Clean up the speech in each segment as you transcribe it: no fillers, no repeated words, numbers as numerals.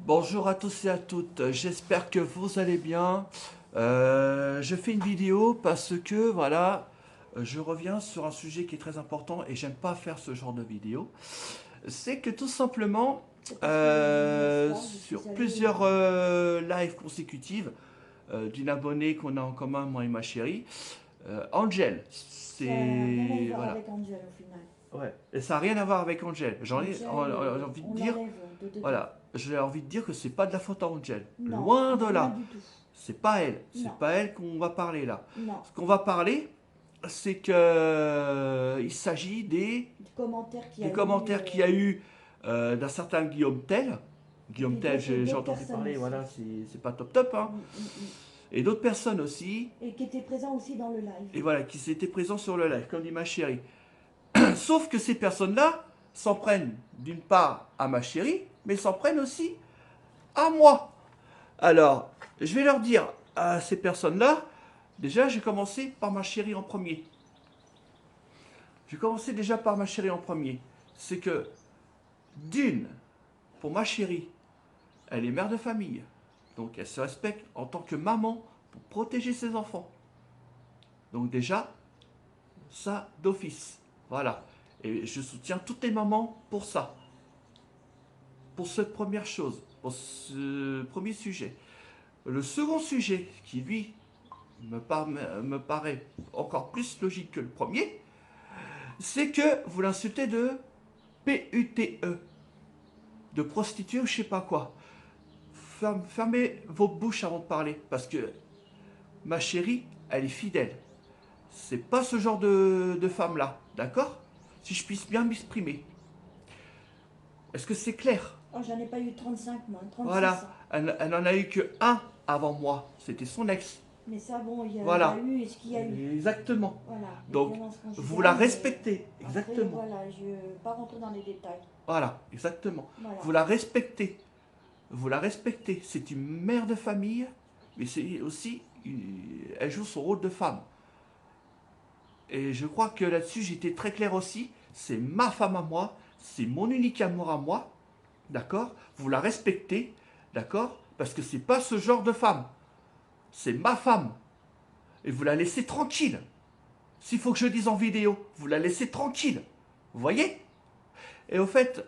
Bonjour à tous et à toutes, j'espère que vous allez bien. Je fais une vidéo parce que voilà, je reviens sur un sujet qui est très important et j'aime pas faire ce genre de vidéo. C'est que tout simplement, C'est parce que hier soir, je sur suis allée. plusieurs lives consécutives d'une abonnée qu'on a en commun, moi et ma chérie, Angel, Ça n'a rien à c'est... voir Voilà. avec Angel au final. Ouais. Et ça n'a rien à voir avec Angel. Angel, J'ai envie de on dire, l'enlève de dedans. voilà, j'ai envie de dire que c'est pas de la faute à Angel. Non, Loin de rien là. du tout. C'est pas elle. C'est Non, pas elle qu'on va parler là. non. Ce qu'on va parler, c'est que il s'agit Des commentaires qu'il y des a eu. commentaires qu'il y a eu d'un certain Guillaume Tell. Et Guillaume puis Tell, j'ai d'autres entendu personnes parler, aussi. voilà, c'est pas top top, hein. Mm. Et d'autres personnes aussi, Et qui étaient présents aussi dans le live. et voilà, qui étaient présents sur le live, comme dit ma chérie. Sauf que ces personnes-là s'en prennent d'une part à ma chérie, mais s'en prennent aussi à moi. Alors, je vais leur dire à ces personnes-là, déjà, j'ai commencé par ma chérie en premier. J'ai commencé déjà par ma chérie en premier. C'est que, d'une, pour ma chérie, elle est mère de famille. Donc, elle se respecte en tant que maman pour protéger ses enfants. Donc, déjà, ça d'office. Voilà. Et je soutiens toutes les mamans pour ça. Pour cette première chose. Pour ce premier sujet. Le second sujet, qui lui me paraît encore plus logique que le premier, c'est que vous l'insultez de PUTE, de prostituée ou je sais pas quoi. Fermez vos bouches avant de parler, parce que ma chérie, elle est fidèle. C'est pas ce genre de femme-là, d'accord? Si je puisse bien m'exprimer. Est-ce que c'est clair? Oh, j'en ai pas eu 35, moi, 36. Voilà, elle n'en a eu que un avant moi, c'était son ex. Mais ça, bon, il y a Voilà, eu ce qu'il y a eu. exactement. Voilà, les Donc, violences vous la conjugales, mais respectez, après, exactement. voilà, je ne vais pas rentrer dans les détails. Voilà, exactement. Voilà. Vous la respectez. Vous la respectez. C'est une mère de famille, mais c'est aussi, elle joue son rôle de femme. Et je crois que là-dessus, j'étais très clair aussi. C'est ma femme à moi, c'est mon unique amour à moi, d'accord? Vous la respectez, d'accord? Parce que c'est pas ce genre de femme. C'est ma femme. Et vous la laissez tranquille. S'il faut que je dise en vidéo, vous la laissez tranquille. Vous voyez? Et au fait,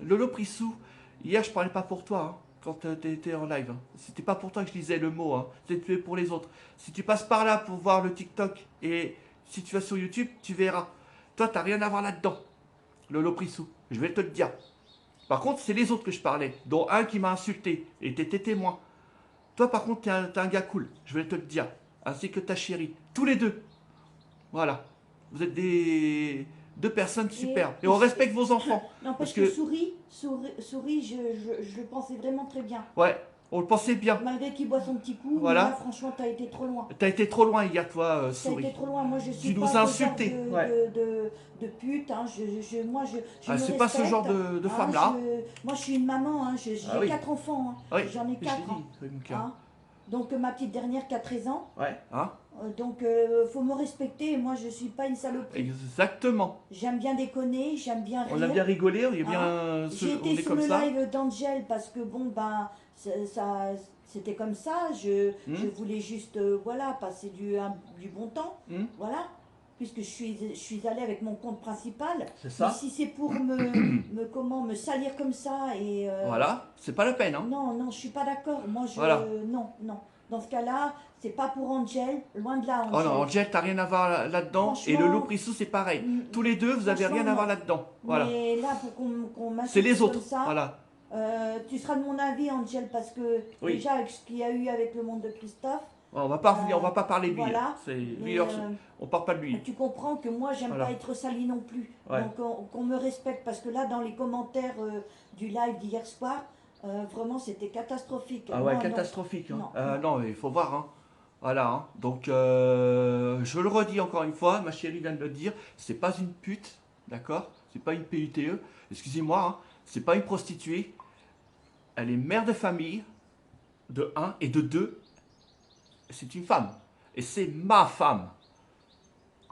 Lolo Prissou, hier je parlais pas pour toi, hein, quand tu étais en live. Hein. C'était pas pour toi que je disais le mot, hein. C'était pour les autres. Si tu passes par là pour voir le TikTok et si tu vas sur YouTube, tu verras. Toi, t'as rien à voir là-dedans, Lolo Prissou. Je vais te le dire. Par contre, c'est les autres que je parlais, dont un qui m'a insulté et t'étais témoin. Toi, par contre, t'es un gars cool, je vais te le dire. Ainsi que ta chérie. Tous les deux. Voilà. Vous êtes des deux personnes superbes. Et on respecte vos enfants. Parce N'empêche que que, Souris, je le pensais vraiment très bien. ouais, on le pensait bien. Malgré qu'il boit son petit coup, mais là, Voilà. franchement, t'as été trop loin. T'as été trop loin hier, toi, T'as été souris. trop loin. Moi, je suis Tu pas nous as ce genre insultés. Ouais. de pute. Hein. Moi, je Ah, me c'est pas ce genre respecte. de Hein. femme-là. Moi, je suis une maman. Hein. Ah J'ai oui. 4 enfants. Hein. Ah oui. J'en ai Je l'ai 4. Hein. dit, oui, mon cœur. Hein. Donc, ma petite dernière qui a 13 ans. Ouais. Hein? Donc, faut me respecter. Moi, je suis pas une saloperie. Exactement. J'aime bien déconner, j'aime bien rire. On a bien rigolé, on est Hein. bien. J'ai On été est sur comme le ça. live d'Angel parce que bon ben c'était comme ça. Je voulais juste voilà passer du bon temps, Hmm. voilà. Puisque je suis allée avec mon compte principal. C'est Mais ça. si c'est pour me salir comme ça et Voilà. C'est pas la peine, hein. non, je suis pas d'accord. Moi Voilà. non. Dans ce cas-là, c'est pas pour Angel, loin de là Oh non, Angel. Angel, t'as rien à voir là-dedans. Et le Franchement, Louprissou, c'est pareil. mm, Tous les deux, vous avez franchement rien à voir non. là-dedans. Voilà. Mais là, pour qu'on C'est les m'insulte comme autres. ça, Voilà. tu seras de mon avis, Angel, parce que Oui. déjà, avec ce qu'il y a eu avec le monde de Christophe, On va pas parler de lui. voilà. Hein. C'est lui, Mais on parle pas de lui. tu comprends que moi, j'aime Voilà. pas être salie non plus. Ouais. Donc, qu'on me respecte, parce que là, dans les commentaires du live d'hier soir, vraiment, c'était catastrophique. Ah ouais, Moi, non. catastrophique. Hein. Non. Non, il faut voir. Hein. Voilà. Hein. Donc, je le redis encore une fois, ma chérie vient de le dire, c'est pas une pute, d'accord? C'est pas une PUTE. Excusez-moi, hein. C'est pas une prostituée. Elle est mère de famille, de un, et de deux, c'est une femme. Et c'est ma femme.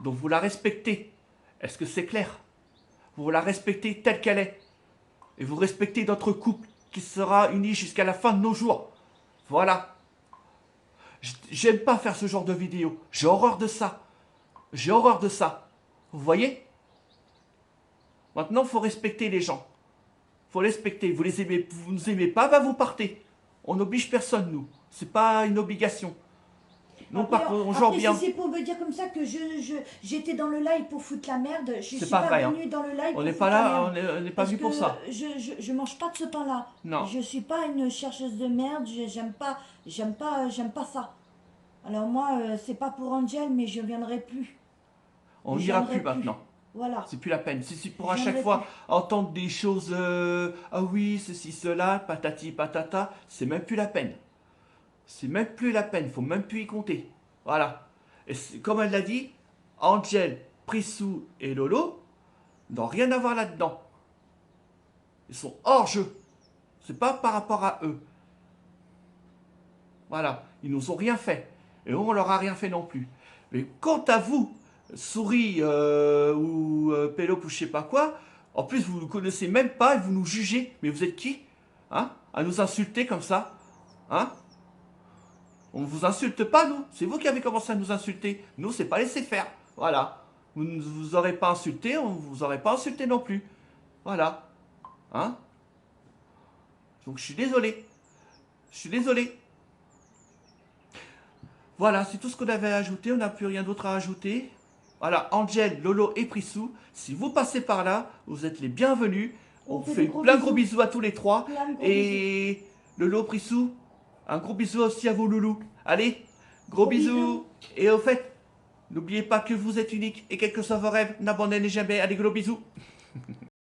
Donc vous la respectez. Est-ce que c'est clair? Vous la respectez telle qu'elle est. Et vous respectez notre couple qui sera uni jusqu'à la fin de nos jours. Voilà. J'aime pas faire ce genre de vidéo. J'ai horreur de ça. J'ai horreur de ça. Vous voyez? Maintenant, il faut respecter les gens. Il faut respecter. Vous les aimez, vous nous aimez pas, bah vous partez. On n'oblige personne, nous. C'est pas une obligation. Non, Après, par contre, on genre bien. si c'est pour me dire comme ça que j'étais dans le live pour foutre la merde, je suis pas pas vrai, venue dans le live On pour n'est foutre pas la là, merde. on n'est pas Parce venu pour que ça. je mange pas de ce pain-là. Non. Je suis pas une chercheuse de merde, j'aime pas ça. Alors moi, c'est pas pour Angel, mais je viendrai plus. On Je n'ira viendrai plus maintenant. Voilà. C'est plus la peine. Si c'est pour à Je chaque viendrai fois plus. entendre des choses, ah oui, ceci, cela, patati, patata, c'est même plus la peine. C'est même plus la peine, faut même plus y compter. Voilà. Et comme elle l'a dit, Angel, Prissou et Lolo n'ont rien à voir là-dedans. Ils sont hors jeu. C'est pas par rapport à eux. Voilà. Ils nous ont rien fait. Et on leur a rien fait non plus. Mais quant à vous, Souris ou Pélope ou je sais pas quoi, en plus vous ne connaissez même pas et vous nous jugez. Mais vous êtes qui? Hein? À nous insulter comme ça? Hein? On ne vous insulte pas, nous. C'est vous qui avez commencé à nous insulter. Nous, c'est pas laissé faire. Voilà. Vous ne vous aurez pas insulté, on ne vous aurait pas insulté non plus. Voilà. Hein? Donc je suis désolé. Je suis désolé. Voilà, c'est tout ce qu'on avait à ajouter. On n'a plus rien d'autre à ajouter. Voilà, Angel, Lolo et Prissou. Si vous passez par là, vous êtes les bienvenus. On fait plein de gros bisous à tous les trois. Plein de gros Et Lolo, Prissou, un gros bisou aussi à vos loulous. Allez, gros bisous. Et au fait, n'oubliez pas que vous êtes unique et quels que soient vos rêves, n'abandonnez jamais. Allez, gros bisous.